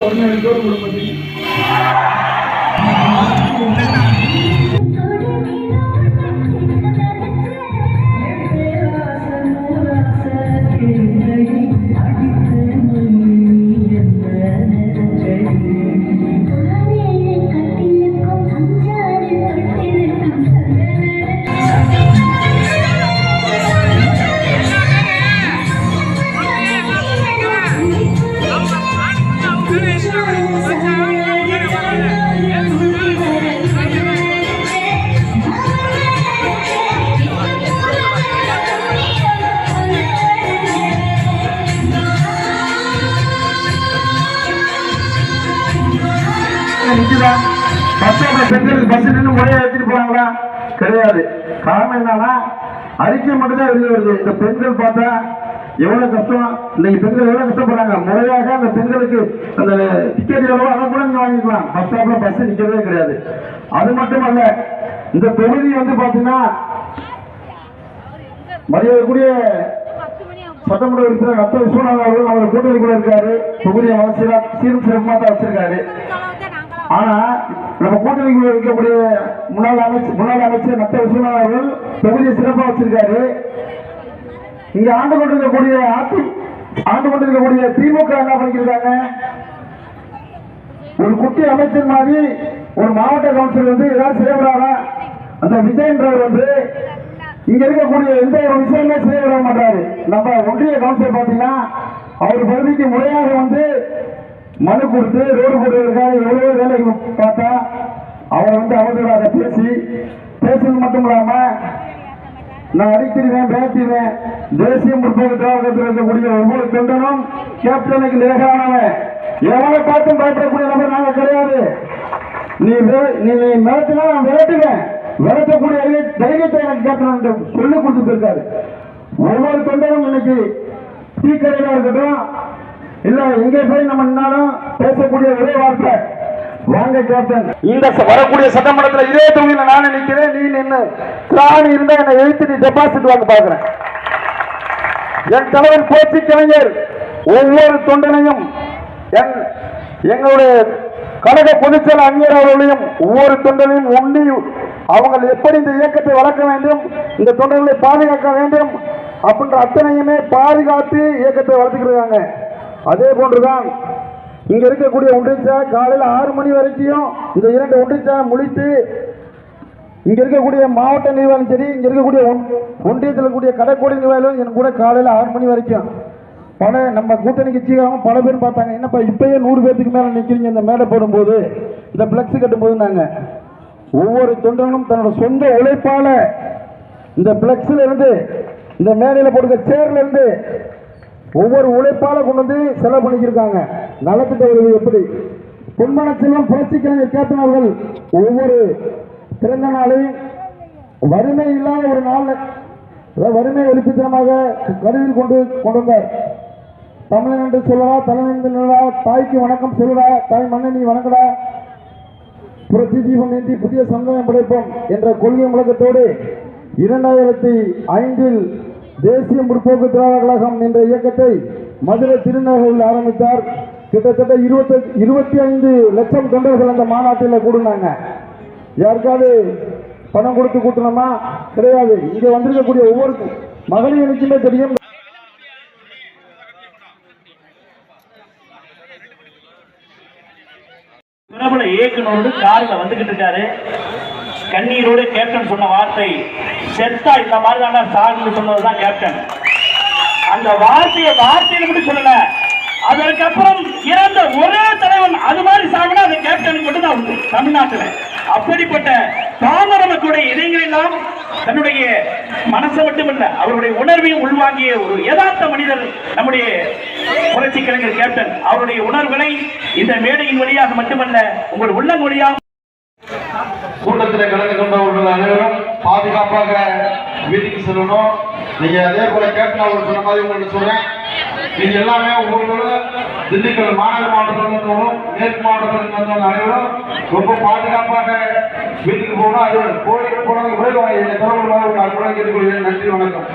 பெண்களுக்கு பஸ் நின்று முறையா எடுத்துட்டு போறாங்களா? கிடையாது. காரணம் என்னன்னா அறிக்கை மட்டும் தான் வெளியே வருது. இந்த பெண்கள் பார்த்தா எவ்வளவு கஷ்டம், இன்னைக்கு பெண்கள் எவ்வளவு கஷ்டப்படுறாங்க. முறையாக அந்த பெண்களுக்கு அந்த டிக்கெட் எவ்வளவு அதை கூட நீங்க வாங்கிக்கலாம். பஸ் ஸ்டாப்ல பஸ் நிக்கிறதே கிடையாது. அது மட்டும் அல்ல, இந்த தொகுதி வந்து பாத்தீங்கன்னா மரியாதைக்குரிய சட்டமன்ற உறுப்பினர் ரத்த விஸ்வநாதன் அவர்கள் அவர் கூட்டணி கூட இருக்காரு. தொகுதியை சீரும் சிறப்பாக தான் வச்சிருக்காரு. ஆனா நம்ம கூட்டணிக்குள்ள இருக்கக்கூடிய முன்னாள் அமைச்சர் நத்த விஸ்வநாதன் அவர்கள் தொகுதியை சிறப்பாக வச்சிருக்காரு. இங்க ஆண்டு கொண்டிருக்கக்கூடிய திமுக என்ன பண்ணிருக்காங்க, ஒரு குட்டி அமைச்சர் மாதிரி ஒரு மாவட்ட கவுன்சிலர் வந்து ஏதாவது செய்யப்படாதா? அந்த விஜயன்றவர் வந்து இங்க இருக்கக்கூடிய எந்த ஒரு விஷயமே செய்யப்பட மாட்டாரு. நம்ம ஒன்றிய கவுன்சிலர் பாத்தீங்கன்னா அவர் பகுதிக்கு முறையாக வந்து மனு கொடுத்து ரோடு போடுவதற்காக எவ்வளவு வேலை பார்த்தா அவர் வந்து அவதூறாக பேசுறது மட்டும் இல்லாம நான் அடித்திருவேன் பேசிடுவேன். தேசிய முற்போக்கு திராவிடத்தில் இருக்கக்கூடிய ஒவ்வொரு தொண்டனும் கேப்டனுக்கு நிகரானவன். எவனை பார்த்தும் பயப்படக்கூடிய நபர் நாங்க கிடையாது. நீ மிரட்டினா நான் விரட்டுவேன். விரட்டக்கூடிய தைரியத்தை எனக்கு கேப்டன் சொல்லிக் கொடுத்துட்டு இருக்காரு. ஒவ்வொரு தொண்டனும் இன்னைக்கு டீக்கடையில இருக்கட்டும் இல்ல எங்கே போய் நம்ம நின்னாலும் பேசக்கூடிய ஒரே வார்த்தை வாங்க கேப்டன். இந்த வரக்கூடிய சட்டமன்றத்தில் இதே தொகுதியில் நானே நிற்கிறேன், நீ நின்று திராணி இருந்தா என்னை எழுத்து நீ டெபாசிட் வாங்க பாக்குறேன். என் தலைவர் போச்சு கலைஞர் ஒவ்வொரு தொண்டனையும் எங்களுடைய கழக பொதுச்செயலாளர் அந்நியர் அவர்களையும் ஒவ்வொரு தொண்டனையும் ஒன்றி அவங்க எப்படி இந்த இயக்கத்தை வளர்க்க வேண்டும், இந்த தொண்டர்களை பாதுகாக்க வேண்டும் அப்படின்ற அத்தனையுமே பாதுகாத்து இயக்கத்தை வளர்த்துக்கிறாங்க. அதே போன்றுதான் இங்க இருக்கக்கூடிய ஒன்றிய காலையில் 6 மணி வரைக்கும் இந்த 2 ஒன்றிய முடித்து இங்க இருக்கக்கூடிய மாவட்ட நிர்வாகம் சரி, இங்க இருக்கக்கூடிய ஒன்றியத்தில் இருக்கக்கூடிய கடைக்கோடி நிர்வாகிகளும் என் கூட காலையில் 6 மணி வரைக்கும் பல நம்ம கூட்டணி கட்சிக்காரங்க பல பேர் பார்த்தாங்க. என்னப்பா இப்பயே 100 பேருக்கு மேல நிக்கிறீங்க இந்த மேடை போடும்போது, இந்த பிளக்ஸ் கட்டும் போது நாங்க ஒவ்வொரு தொண்டனும் தன்னோட சொந்த உழைப்பால இந்த பிளக்ஸ்ல இருந்து இந்த மேடையில போடுற சேர்ல இருந்து ஒவ்வொரு உழைப்பால கொண்டு வந்து செலவு பண்ணிக்கிருக்காங்க. நலத்திட்ட உதவி எப்படி பொன்மன செல்வம் புரட்சி கலைஞர் கேப்டன் அவர்கள் ஒவ்வொரு பிறந்த நாளையும் வறுமை இல்லாத ஒரு நாள் வறுமை ஒழிப்பு தினமாக கருதில் கொண்டு வந்தார். தமிழன் என்று சொல்லடா, தலைநா, தாய்க்கு வணக்கம் சொல்லடா, தாய் மண்ணை நீ வணங்கடா, புரட்சி தீபம் ஏந்தி புதிய சமுதாயம் படைப்போம் என்ற கொள்கை முழக்கத்தோடு 2005 தேசிய முற்போக்கு திராவிட கழகம் என்ற இயக்கத்தை மதுரை திருநகரில் ஆரம்பித்தார். கிட்டத்தட்ட 25 லட்சம் தொண்டர்கள் அந்த மாநாட்டில் கூடுனாங்க. யாருக்காவது பணம் கொடுத்து கூட்டணுமா? கிடையாது. இங்க வந்திருக்கக்கூடிய ஒவ்வொரு மகளிருக்குமே தெரியும். பிரபல இயக்குனரோடு காரில் வந்துகிட்டு இருக்காரு. கண்ணீரோடு கேப்டன் சொன்ன வார்த்தை செத்தா இந்த மாதிரி தான் சார்னு சொன்னதுதான் கேப்டன். அந்த வார்த்தையில மட்டும் சொல்லல, அதற்கப்புறம் இறந்த ஒரே தலைவன் அது மாதிரி சாப்பிட அந்த கேப்டன் மட்டும் தான் உண்டு தமிழ்நாட்டில். அப்படிப்பட்ட பாமர மக்களுடைய இதயங்களெல்லாம் தன்னுடைய மனசை மட்டுமல்ல அவருடைய உணர்வையும் உள்வாங்கிய ஒரு யதார்த்த மனிதர் நம்முடைய புரட்சி கலைஞர் கேப்டன். அவருடைய உணர்வுகளை இந்த மேடையின் வழியாக மட்டுமல்ல உங்கள் உள்ளம் வழியாக கூட்டத்தில் கலந்து கொண்டவர்கள் அனைவரும் பாதுகாப்பாக வீட்டுக்கு செல்லணும். நீங்க அதே போல கேப்டன் அவர்கள் சொன்ன மாதிரி உங்களுக்கு சொல்றேன், நீங்க எல்லாமே ஒவ்வொரு திண்டுக்கல் மாநகர் மாவட்டத்தில் இருந்தவங்களும் மேற்கு மாவட்டத்தில் இருந்தவங்க அனைவரும் ரொம்ப பாதுகாப்பாக வீட்டுக்கு போகணும். அது கோயிலுக்கு போனதுக்கு பிறகு தொடர்பு கேட்டுக்கொள்கிறேன். நன்றி, வணக்கம்.